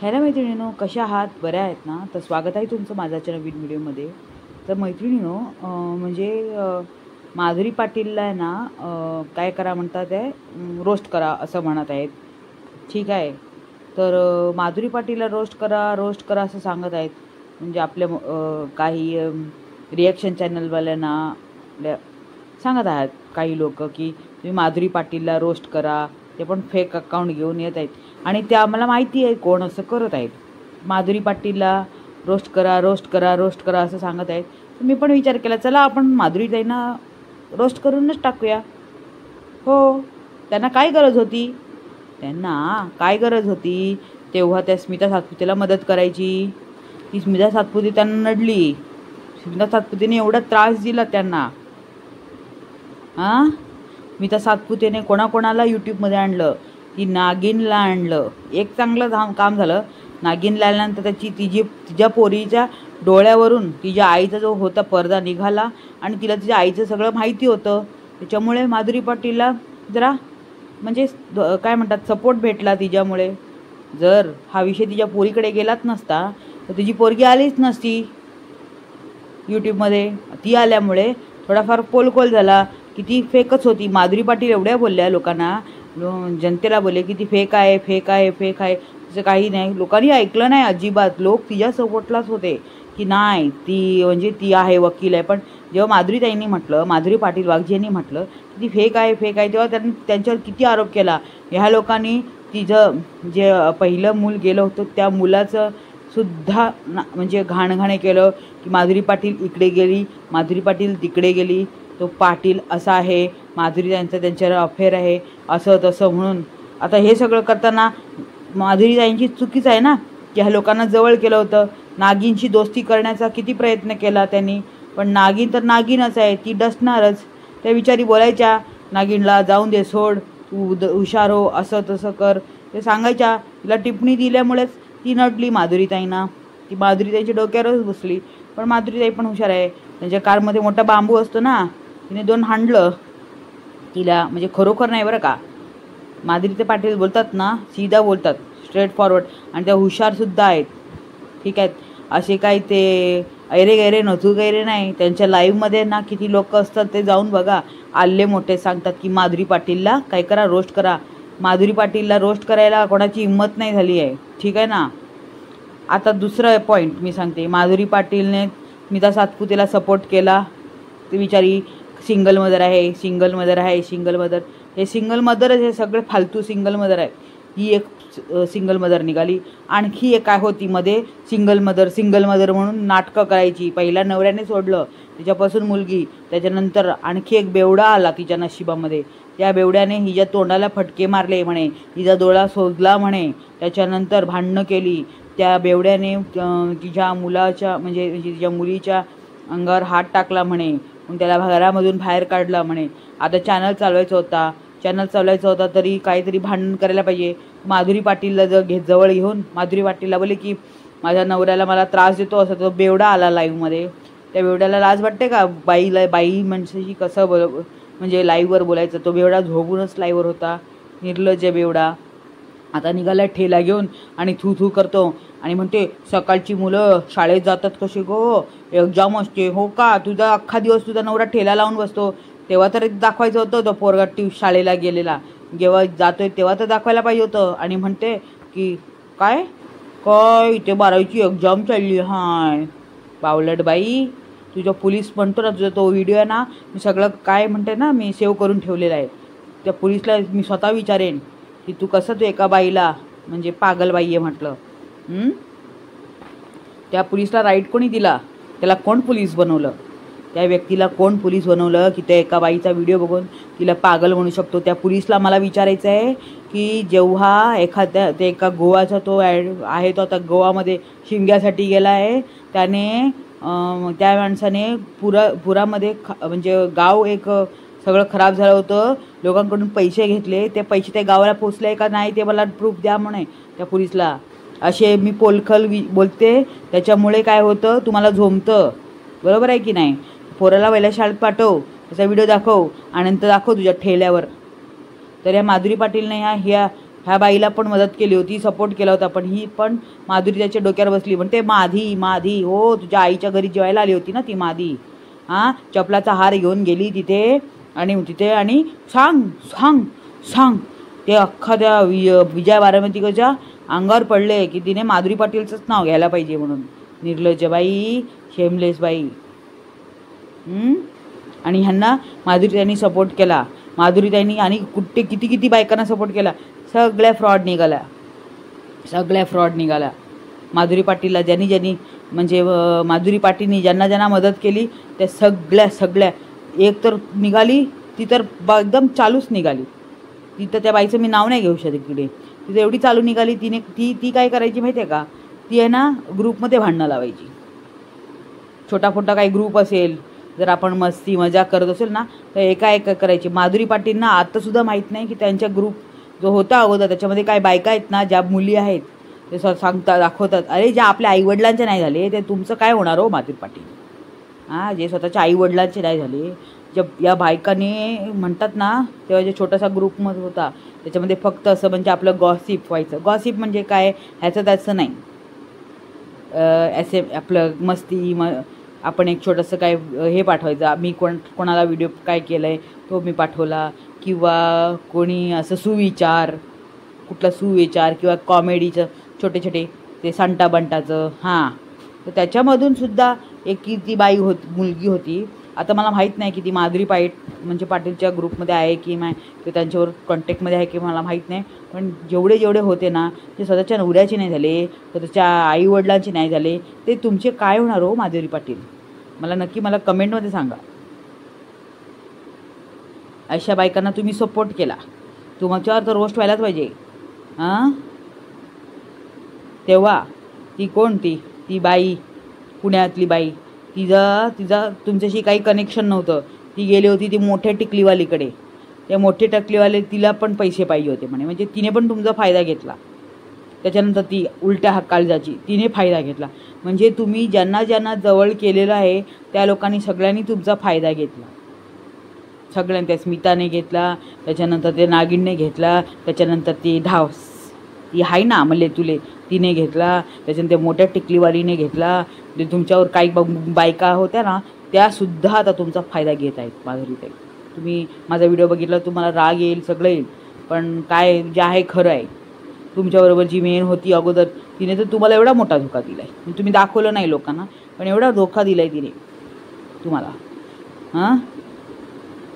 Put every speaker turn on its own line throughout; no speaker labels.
Hello मैत्रिणींनो, कशा आहात? बऱ्या आहेत ना? तर स्वागत आहे तुमचं माझ्या नवीन व्हिडिओमध्ये. तर मैत्रिणींनो, माधुरी पाटीलला आहे ना, काय करा म्हणतात आहे, रोस्ट करा असं म्हणत आहेत. ठीक आहे. तर माधुरी पाटीलला रोस्ट करा असं सांगत आहेत. म्हणजे आपल्या काही रिॲक्शन चॅनलवाल्यांना सांगत आहात काही लोक की तुम्ही माधुरी पाटीलला रोस्ट करा. ते पण फेक अकाउंट घेऊन येत आहेत आणि ते आम्हाला माहिती आहे कोण असं करत आहेत. माधुरी पाटीलला रोस्ट करा असं सांगत आहेत. तर मी पण विचार केला, चला आपण माधुरीताईंना रोस्ट करूनच टाकूया. हो, त्यांना काय गरज होती तेव्हा त्या स्मिता सातपुतेला मदत करायची. ती स्मिता सातपुते त्यांना नडली. स्मिता सातपुतेने एवढा त्रास दिला त्यांना. स्मिता सातपुतेने कोणाकोणाला यूट्यूबमध्ये आणलं, ती नागिनला आणलं. एक चांगलं काम झालं. नागिनला आल्यानंतर तिच्या पोरीच्या डोळ्यावरून तिच्या आईचा जो होता पडदा निघाला आणि तिला तिच्या आईचं सगळं माहिती होतं. त्याच्यामुळे माधुरी पाटीलला जरा म्हणजे काय म्हणतात सपोर्ट भेटला तिच्यामुळे. जर हा विषय तिच्या पोरीकडे गेलाच नसता तर तिची पोरगी आलीच नसती यूट्यूबमध्ये. ती आल्यामुळे थोडाफार पोलकोल झाला की ती फेकच होती. माधुरी पाटील एवढ्या बोलल्या लोकांना, जनतेला बोलले की ती फेक आहे. तिचं काही नाही. लोकांनी ऐकलं नाही अजिबात. लोक तिच्या सपोर्टलाच होते की नाही ती आहे, वकील आहे. पण जेव्हा माधुरी पाटील वाघजी यांनी म्हटलं की ती फेक आहे तेव्हा त्यांनी त्यांच्यावर किती आरोप केला. ह्या लोकांनी तिचं जे पहिलं मूल गेलं होतं त्या मुलाचं सुद्धा म्हणजे घाणघाणे केलं की माधुरी पाटील इकडे गेली, माधुरी पाटील तिकडे गेली, तो पाटील असा आहे, माधुरी त्यांच्यावर अफेअर आहे, असं तसं म्हणून. आता हे सगळं करताना माधुरी ताईंची चुकीच आहे ना की ह्या लोकांना जवळ केलं होतं. नागिनशी दोस्ती करण्याचा किती प्रयत्न केला त्यांनी, पण नागिन तर नागिनच आहे, ती डसणारच. त्या विचारी बोलायच्या नागिनला, जाऊन दे, सोड, तू हुशार हो, असं तसं कर, ते सांगायच्या. तिला टिप्पणी दिल्यामुळेच ती नडली माधुरीताईंना. ती माधुरीताईंच्या डोक्यावरच बसली. पण माधुरीताई पण हुशार आहे. त्यांच्या कारमध्ये मोठा बांबू असतो ना, तिने 2 हाणलं तिला. म्हणजे खरोखर नाही बरं का, माधुरी पाटील बोलतात ना, सीधा बोलतात, स्ट्रेट फॉरवर्ड. आणि त्या हुशारसुद्धा आहेत. ठीक आहेत. असे काही ते ऐरे नथू गैरे नाही. त्यांच्या लाईव्हमध्ये ना किती लोक असतात ते जाऊन बघा. आल्ले मोठे सांगतात की माधुरी पाटीलला काय करा, रोस्ट करा. माधुरी पाटीलला रोस्ट करायला कोणाची हिंमत नाही झाली आहे. ठीक आहे ना. आता दुसरं पॉईंट मी सांगते. माधुरी पाटीलने स्मिता सातपुतेला सपोर्ट केला. ती बिचारी सिंगल मदर आहे. हे सिंगल मदरच हे सगळे फालतू सिंगल मदर आहे. ही एक सिंगल मदर निघाली. आणखी एक काय होती मध्ये सिंगल मदर म्हणून नाटकं करायची. पहिल्या नवऱ्याने सोडलं, तिच्यापासून मुलगी, त्याच्यानंतर आणखी एक बेवडा आला तिच्या नशिबामध्ये. त्या बेवड्याने हिच्या तोंडाला फटके मारले म्हणे, हिचा डोळा शोधला म्हणे, त्याच्यानंतर भांडणं केली. त्या बेवड्याने तिच्या मुलाच्या म्हणजे तिच्या मुलीच्या अंगावर हात टाकला म्हणे, मग त्याला घरामधून बाहेर काढला म्हणे. आता चॅनल चालवायचा होता तरी काहीतरी भांडण करायला पाहिजे. माधुरी पाटीलला जवळ घेऊन माधुरी पाटीलला बोलले की माझ्या नवऱ्याला मला त्रास देतो, असं तो बेवडा आला लाईव्हमध्ये. त्या बेवड्याला लाज वाटते का? बाई माणसाशी कसं म्हणजे लाईव्हवर बोलायचं. तो बेवडा झोपूनच लाईव्हवर होता, निर्लज्ज बेवडा. आता निघाला ठेला घेऊन आणि थू करतो आणि म्हणते सकाळची मुलं शाळेत जातात कसे गो, एक्झाम असते हो का, तुझा अख्खा दिवस तुझा नवरा ठेला लावून बसतो. तेव्हा तर दाखवायचं होतं तो पोरगा शाळेला गेलेला. जेव्हा जातोय तेव्हा तर दाखवायला पाहिजे होतं. आणि म्हणते की काय इथे 12वीची एक्झाम चालली. हाय बावलट बाई, तुझा पोलीस म्हणतो ना, तुझा तो व्हिडिओ आहे ना, मी सगळं काय म्हणते ना, मी सेव्ह करून ठेवलेला आहे. त्या पोलीसला मी स्वतः विचारेन की तू एका बाईला म्हणजे पागल बाई आहे म्हटलं. त्या पोलीसला राईट कोणी दिला? त्याला कोण पोलीस बनवलं? त्या व्यक्तीला कोण पोलीस बनवलं की त्या एका बाईचा व्हिडिओ बघून तिला पागल म्हणू शकतो? त्या पोलीसला मला विचारायचं आहे की जेव्हा एका गोवाचा तो आहे, तो आता गोवामध्ये शिमग्यासाठी गेला आहे, त्याने त्या माणसाने पुरामध्ये म्हणजे गाव एक सगळं खराब झालं होतं, लोकांकडून पैसे घेतले, ते पैसे त्या गावाला पोचले का नाही ते मला प्रूफ द्या म्हणे त्या पोलीसला. असे मी पोलखल बोलते, त्याच्यामुळे काय होतं, तुम्हाला झोंबतं. बरोबर आहे की नाही? पोराला पहिल्या शाळेत पाठव, त्याचा व्हिडिओ दाखव आणि नंतर दाखव तुझ्या ठेल्यावर. तर या माधुरी पाटीलने ह्या ह्या बाईला पण मदत केली होती, सपोर्ट केला होता, पण ही पण माधुरी त्याच्या डोक्यावर बसली. म्हणते माधी माधी, हो तुझ्या आईच्या घरी जेवायला आली होती ना ती माधी. हां, चपलाचा हार घेऊन गेली तिथे आणि सांग सांग सांग ते अख्खा त्या विजय बारामतीच्या अंगावर पडले की तिने माधुरी पाटीलचंच नाव घ्यायला पाहिजे म्हणून. निर्लज्ज बाई, शेमलेस बाई. आणि ह्यांना माधुरीताईंनी सपोर्ट केला. माधुरीताईंनी आणि किती किती बायकांना सपोर्ट केला. सगळ्या फ्रॉड निघाला. माधुरी पाटीलला ज्यांनी म्हणजे माधुरी पाटीलनी ज्यांना मदत केली त्या सगळ्या एक तर निघाली, ती तर एकदम चालूच निघाली. ती तर त्या बाईचं मी नाव नाही घेऊ शकत इकडे. ती तर एवढी चालू निघाली. ती काय करायची माहिती आहे का, ती आहे ना ग्रुपमध्ये भांडणं लावायची. छोटा काही ग्रुप असेल, जर आपण मस्ती मजाक करत असेल ना, तर एका करायची. माधुरी पाटीलना आत्तासुद्धा माहीत नाही की त्यांच्या ग्रुप जो होता अगोदर त्याच्यामध्ये काय बायका आहेत ना, ज्या मुली आहेत ते दाखवतात, अरे ज्या आपल्या आईवडिलांचे नाही झाले ते तुमचं काय होणार हो माधुरी पाटील. जे स्वतःच्या आईवडिलांचे नाही झाले, जब या बायकाने म्हणतात ना, तेव्हा जे छोटासा ग्रुपमध्ये होता त्याच्यामध्ये फक्त असं म्हणजे आपलं गॉसिप व्हायचं. गॉसिप म्हणजे काय, ह्याचं त्याचं नाही, आपलं मस्ती आपण एक छोटंसं काय हे पाठवायचं, मी कोणाला व्हिडिओ काय केलं आहे तो मी पाठवला, किंवा कोणी असं कुठला सुविचार किंवा कॉमेडीचं छोटे ते सांटा बंटाचं. तर त्याच्यामधून सुद्धा एक ती बाई मुलगी होती. आता मला माहीत नाही की ती माधुरी म्हणजे पाटीलच्या ग्रुपमध्ये आहे की नाही, किंवा त्यांच्यावर कॉन्टॅक्टमध्ये आहे की मला माहीत नाही. पण जेवढे होते ना, ते स्वतःच्या नवऱ्याचे नाही झाले, स्वतःच्या आईवडिलांचे नाही झाले, ते तुमचे काय होणार हो माधुरी पाटील. मला कमेंटमध्ये सांगा. अशा बायकांना तुम्ही सपोर्ट केला, तुमच्यावर तर रोस्ट व्हायलाच पाहिजे. तेव्हा ती कोण ती बाई, पुण्यातली बाई, तिचा तुमच्याशी काही कनेक्शन नव्हतं. ती गेली होती ती मोठ्या टिकलीवालीकडे. त्या मोठे टिकलीवाले तिला पण पैसे पाहिजे होते म्हणजे तिने पण तुमचा फायदा घेतला. त्याच्यानंतर ती उलट्या काळजाची तिने फायदा घेतला. म्हणजे तुम्ही ज्यांना जवळ केलेलं आहे त्या लोकांनी सगळ्यांनी तुमचा फायदा घेतला. सगळ्यांनी, त्या स्मिताने घेतला, त्याच्यानंतर ते नागिनने घेतला, त्याच्यानंतर ती आहे ना मले तुले तिने घेतला, त्याच्यानंतर मोठ्या टिकलीवालीने घेतला. ते तुमच्यावर काही बायका होत्या ना, त्यासुद्धा आता तुमचा फायदा घेत आहेत माधुरीताई. तुम्ही माझा व्हिडिओ बघितला, तुम्हाला राग येईल, सगळं येईल, पण काय जे आहे खरं आहे. तुमच्याबरोबर जी मेन होती अगोदर, तिने तर तुम्हाला एवढा मोठा धोका दिला आहे. तुम्ही दाखवलं नाही लोकांना, पण एवढा धोका दिला आहे तिने तुम्हाला.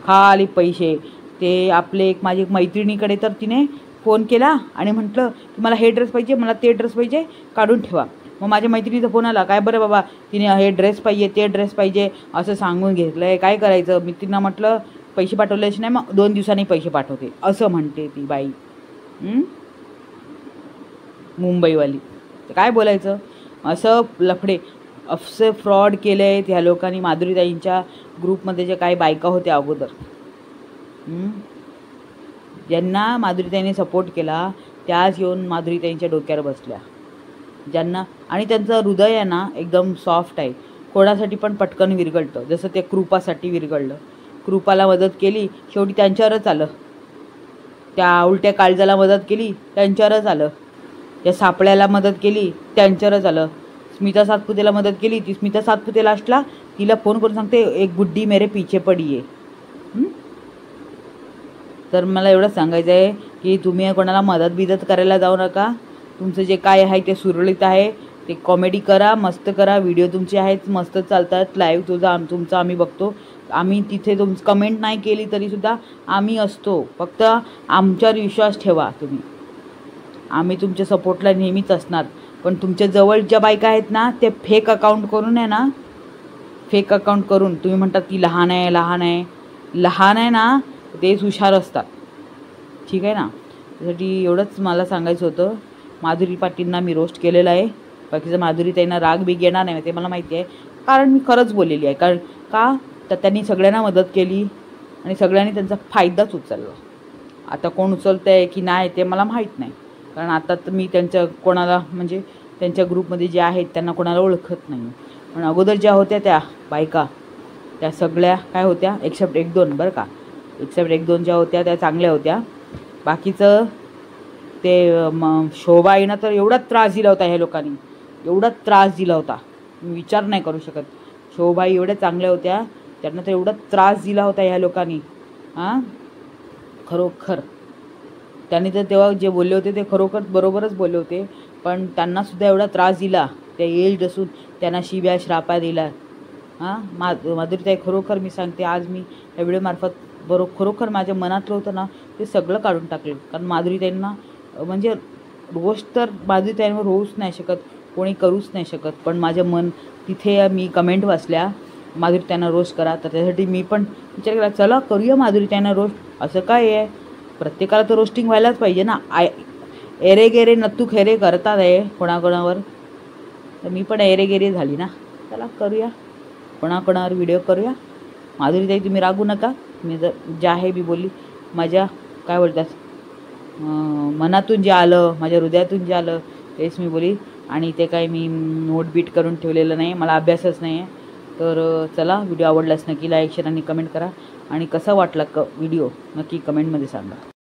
खाली पैसे. ते आपले माझी एक मैत्रिणीकडे तर तिने फोन केला आणि म्हटलं की मला हे ड्रेस पाहिजे, मला ते ड्रेस पाहिजे, काढून ठेवा. मग माझ्या मैत्रिणीचा फोन आला, काय बरं बाबा तिने हे ड्रेस पाहिजे ते ड्रेस पाहिजे असं सांगून घेतलं आहे, काय करायचं. मी तिनं म्हटलं पैसे पाठवल्याशी नाही, मग 2 दिवसांनी पैसे पाठवते असं म्हणते ती बाई. मुंबईवाली. तर काय बोलायचं. असं लफडे असे फ्रॉड केले आहेत ह्या लोकांनी. माधुरीताईंच्या ग्रुपमध्ये जे काही बायका होत्या अगोदर, ज्यांना माधुरीताईंनी सपोर्ट केला त्याच येऊन माधुरीताईंच्या डोक्यावर बसल्या. आणि त्यांचं हृदय आहे ना एकदम सॉफ्ट आहे, कोणासाठी पण पटकन विरघळतं. जसं ते कृपासाठी विरघळलं. कृपाला मदत केली, शेवटी त्यांच्यावरच आलं. त्या उलट्या काळजाला मदत केली, त्यांच्यावरच आलं. त्या सापळ्याला मदत केली, त्यांच्यावरच आलं. स्मिता सातपुतेला मदत केली, ती स्मिता सातपुते लास्टला तिला फोन करून सांगते, एक बुड्डी मेरे पीछे पडी आहे. तर मला एवढंच सांगायचं आहे की तुम्ही कोणाला मदत करायला जाऊ नका. तुमचं जे काय आहे ते सुरळीत आहे, ते कॉमेडी करा, मस्त करा. व्हिडिओ तुमचे आहेत मस्त चालतात, लाईव्ह तुमचं आम्ही बघतो. आम्ही तिथे कमेंट नाही केली तरीसुद्धा आम्ही असतो. फक्त आमच्यावर विश्वास ठेवा तुम्ही. आम्ही तुमच्या सपोर्टला नेहमीच असणार. पण तुमच्या जवळ ज्या बायका आहेत ना, ते फेक अकाउंट करून आहे ना, फेक अकाउंट करून तुम्ही म्हणतात की लहान आहे ना, तेच हुशार असतात. ठीक आहे ना. त्यासाठी एवढंच मला सांगायचं होतं. माधुरी पाटीलना मी रोस्ट केलेलं आहे. बाकीचं माधुरीताईंना राग बिग येणार नाही ते मला माहिती आहे, कारण मी खरंच बोललेली आहे. तर त्यांनी सगळ्यांना मदत केली आणि सगळ्यांनी त्यांचा फायदाच उचलला. आता कोण उचलतं आहे की नाही ते मला माहीत नाही, कारण आता तर मी कोणाला म्हणजे त्यांच्या ग्रुपमध्ये जे आहेत त्यांना कोणाला ओळखत नाही. पण अगोदर ज्या होत्या त्या बायका त्या सगळ्या काय होत्या, एक्सेप्ट 1-2 बरं का, एक्सेप्ट 1-2 ज्या होत्या त्या चांगल्या होत्या. बाकीचं ते शोभा आईनं तर एवढा त्रास दिला होता ह्या लोकांनी, एवढा त्रास दिला होता मी विचार नाही करू शकत. शोभाई एवढ्या चांगल्या होत्या, त्यांना तर एवढा त्रास दिला होता ह्या लोकांनी. हां, खरोखर त्यांनी तर तेव्हा जे बोलले होते ते खरोखर बरोबरच बोलले होते. पण त्यांनासुद्धा एवढा त्रास दिला, त्या एज असून त्यांना शिव्या श्रापा दिला. हां, माधुरीताई खरोखर मी सांगते, आज मी या व्हिडिओमार्फत खरोखर माझ्या मनातलं होतं ना ते सगळं काढून टाकलं. कारण माधुरीताईंना म्हणजे रोस्ट तर माधुरीताईंवर होऊच नाही शकत, कोणी करूच नाही शकत. पण माझं मन तिथे मी कमेंट वाचल्या माधुरीताईंना रोस्ट करा, तर त्यासाठी मी पण विचार केला चला करूया माधुरीताईंना रोस्ट. असं काय आहे, प्रत्येकाला तर रोस्टिंग व्हायलाच पाहिजे ना. एरे गेरे नत्तू खेरे करतात आहे कोणाकोणावर, तर मी पण एरे गेरे झाली ना. चला करूया, कोणाकोणावर व्हिडिओ करूया. माधुरीताई तुम्ही रागू नका, मी जर जे आहे मी बोलली माझ्या काय बोलतात मनातून जे आलं, माझ्या हृदयातून जे आलं तेच मी बोली. आणि ते काय मी नोट बीट करून ठेवलेलं नाही, मला अभ्यासच नाही आहे. तर चला, व्हिडिओ आवडल्यास नक्की लाईक शेअर आणि कमेंट करा. आणि कसा वाटला व्हिडिओ नक्की कमेंटमध्ये सांगा.